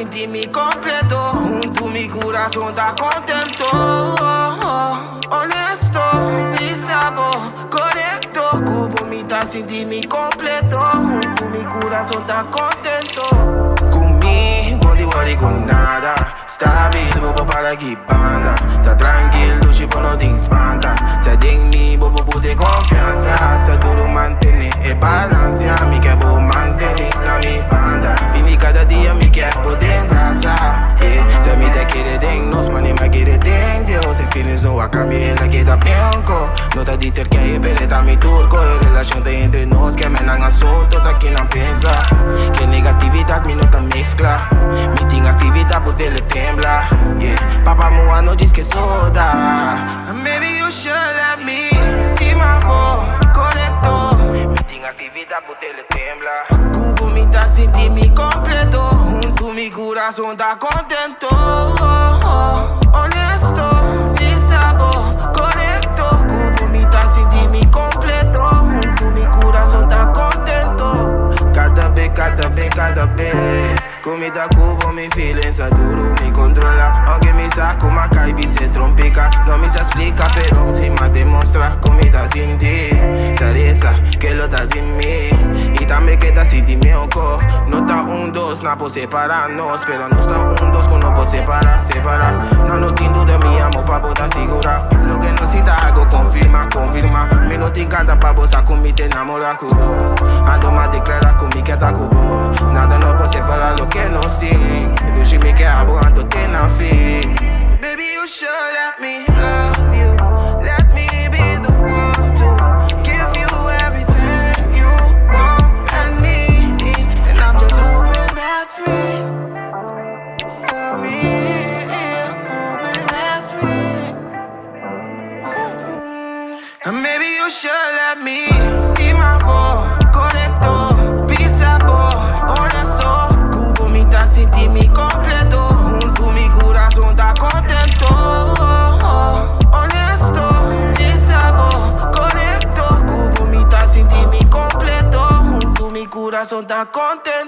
sin ti mi completo. Junto mi corazón está contento. Honesto, pisabo, correcto. Cubo mitad sin ti mi completo. Junto mi corazón está contento. Comigo, body worry con nada. Stabil, bobo para que banda. Tá tranquilo, tipo no te espanta. Se tem mi, bobo pute confianza. Tá duro mantener e balança. Mi quer bo mantener na mi banda. Vini cada dia mi quer poder embraçar. Se mi te quiere den, nos mani ma quiere den. Deus e feelings no a cambiar la que da bianco. No te diter que é pereta mi turco. E relação te entre nós que me nang assunto. Tá que não pensa. Que negatividade mi não tá mescla. Mi tem atividade por dele tembla. Papa mua no diz que soda. Maybe you should let me estima correcto. Mi tem atividade por dele tembla. Cubo mi tá sin ti mi completo. Junto mi corazón tá contento. Honesto, pisabo, correcto. Cubo mi tá sin ti mi completo. Junto mi corazón tá contento. Cada vez. Comida cubo, mi feelings a duro, me controla. Aunque mi saco ma caibi se trompica. No me se explica, pero si me demonstra. Comida sin ti, saresa, que lo da de mí. Y también queda sin ti mi oco. No está un dos, no puedo separarnos. Pero no está un dos, no puedo separar. No tengo duda, mi amo pa' botar segura. Lo que no cita hago, confirma. Me no te encanta pa' bosa con mi te enamora cubo. Ando más declara con mi que ta cubo. Nada no puedo separar lo que nos tiene. Do she me que abo ando te na fin. Baby, you should let me love you. Let me be the one to give you everything you want and need. And I'm just hoping that's me. For real, hoping that's me. And maybe you should let me estimable, correcto, pisabo, honesto. Cubo mitad sin ti mi completo. Junto mi corazón está contento. Honesto, pisabo, correcto. Cubo mitad sin ti mi completo. Junto mi corazón está contento.